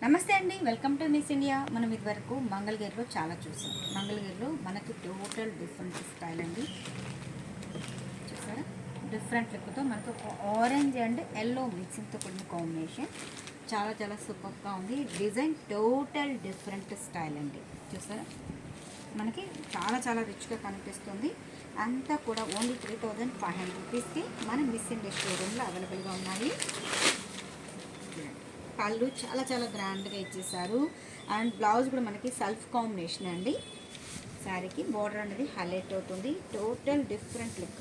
నమస్తే అండి, welcome to miss India. మనం ఇదివరకు మంగళగిరిలో చాలా చూసాం. మంగళగిరిలో మనకి టోటల్ డిఫరెంట్ స్టైల్ అండి. చూసారా, డిఫరెంట్ లుక్తో మనకు ఒక ఆరెంజ్ అండ్ ఎల్లో మిక్సింగ్తో కూడిన కాంబినేషన్ చాలా చాలా సూపర్గా ఉంది. డిజైన్ టోటల్ డిఫరెంట్ స్టైల్ అండి. చూసారా, మనకి చాలా చాలా రిచ్గా కనిపిస్తుంది. అంతా కూడా ఓన్లీ 3500 రూపీస్కి మన మిస్ ఇండియా షోరూంలో అవైలబుల్గా ఉన్నాయి. పళ్ళు చాలా చాలా గ్రాండ్గా ఇచ్చేసారు. అండ్ బ్లౌజ్ కూడా మనకి సెల్ఫ్ కాంబినేషన్ అండి. శారీకి బార్డర్ అనేది హైలైట్ అవుతుంది. Total different look.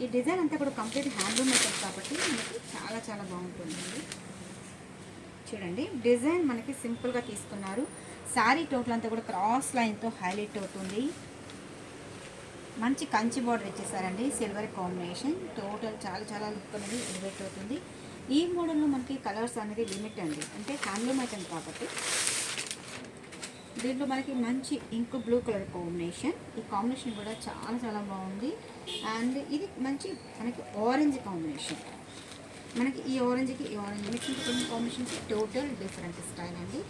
ఈ డిజైన్ అంతా కూడా కంప్లీట్ హ్యాండ్లూమ్ మెథడ్ కాబట్టి మనకి చాలా చాలా బాగుంటుందండి. చూడండి, డిజైన్ మనకి సింపుల్గా తీసుకున్నారు. శారీ టోటల్ అంతా కూడా క్రాస్ లైన్తో హైలైట్ అవుతుంది. మంచి కంచి బార్డర్ ఇచ్చేసారండి, సిల్వర్ కాంబినేషన్. టోటల్ చాలా చాలా లుక్ అనేది ఎలివేట్ అవుతుంది. ఈ మోడల్లో మనకి కలర్స్ అనేది లిమిట్ అండి, అంటే హ్యాండ్లూమ్ ఐటమ్ కాబట్టి. దీంట్లో మనకి మంచి ఇంక్ బ్లూ కలర్ కాంబినేషన్. ఈ కాంబినేషన్ కూడా చాలా చాలా బాగుంది. అండ్ ఇది మంచి మనకి ఆరెంజ్ కాంబినేషన్. మనకి ఈ ఆరెంజ్కి ఈ ఆరెంజ్ మిక్సింగ్ కొన్ని కాంబినేషన్కి టోటల్ డిఫరెంట్ స్టైల్ అండి.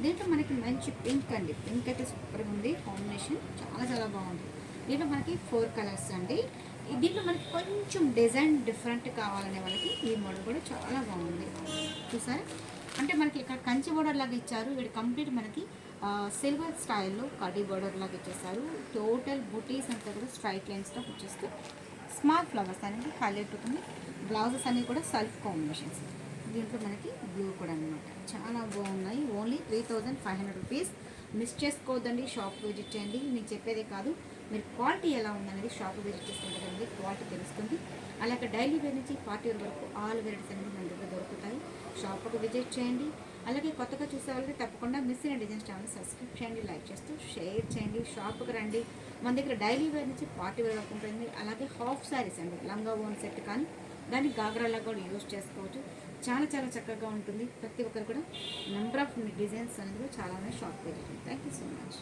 దీంట్లో మనకి మంచి పింక్ అండి. పింక్ అయితే సూపర్గా ఉంది కాంబినేషన్, చాలా చాలా బాగుంది. దీంట్లో మనకి 4 కలర్స్ అండి. దీంట్లో మనకి కొంచెం డిజైన్ డిఫరెంట్ కావాలనే వాళ్ళకి ఈ మోడల్ కూడా చాలా బాగుంది. చూసారా, అంటే మనకి ఇక్కడ కంచి బోర్డర్ లాగా ఇచ్చారు. వీడు కంప్లీట్ మనకి సిల్వర్ స్టైల్లో కడీ బోర్డర్ లాగా ఇచ్చేసారు. టోటల్ బుటీస్ అంతా కూడా స్ట్రైట్ లైన్స్తో వచ్చేస్తూ స్మాల్ ఫ్లవర్స్ అనేది హైలైట్ అవుతుంది. బ్లౌజెస్ అనేవి కూడా సెల్ఫ్ కాంబినేషన్స్. దీంట్లో మనకి బ్లూ కూడా అనమాట, చాలా బాగున్నాయి. Only 3500 rupees. మిస్ చేసుకోవద్దండి, షాప్ విజిట్ చేయండి. నేను చెప్పేదే కాదు, మీరు క్వాలిటీ ఎలా ఉందనేది షాప్ విజిట్ చేస్తుంటే కదండి క్వాలిటీ తెలుస్తుంది. అలాగే డైలీ వేర్ నుంచి పార్టీ వేర్ వరకు ఆల్ వెరైటీస్ అనేది మన దగ్గర దొరుకుతాయి. షాప్కి విజిట్ చేయండి. అలాగే కొత్తగా చూసే వాళ్ళకి తప్పకుండా మిస్ అయిన డిజైన్స్ ఛానల్ సబ్స్క్రైబ్ చేయండి, లైక్ చేస్తూ షేర్ చేయండి. షాప్కి రండి. మన దగ్గర డైలీ వేర్ నుంచి పార్టీ వేర్ వరకు ఉంటుంది. అలాగే హాఫ్ శారీస్ అండి, లంగా ఓన్ సెట్ కానీ దాన్ని గాగ్రాలా కూడా యూజ్ చేసుకోవచ్చు. చాలా చాలా చక్కగా ఉంటుంది. ప్రతి ఒక్కరు కూడా నెంబర్ ఆఫ్ డిజైన్స్ అనేది కూడా చాలా shop visit. Thank you so much.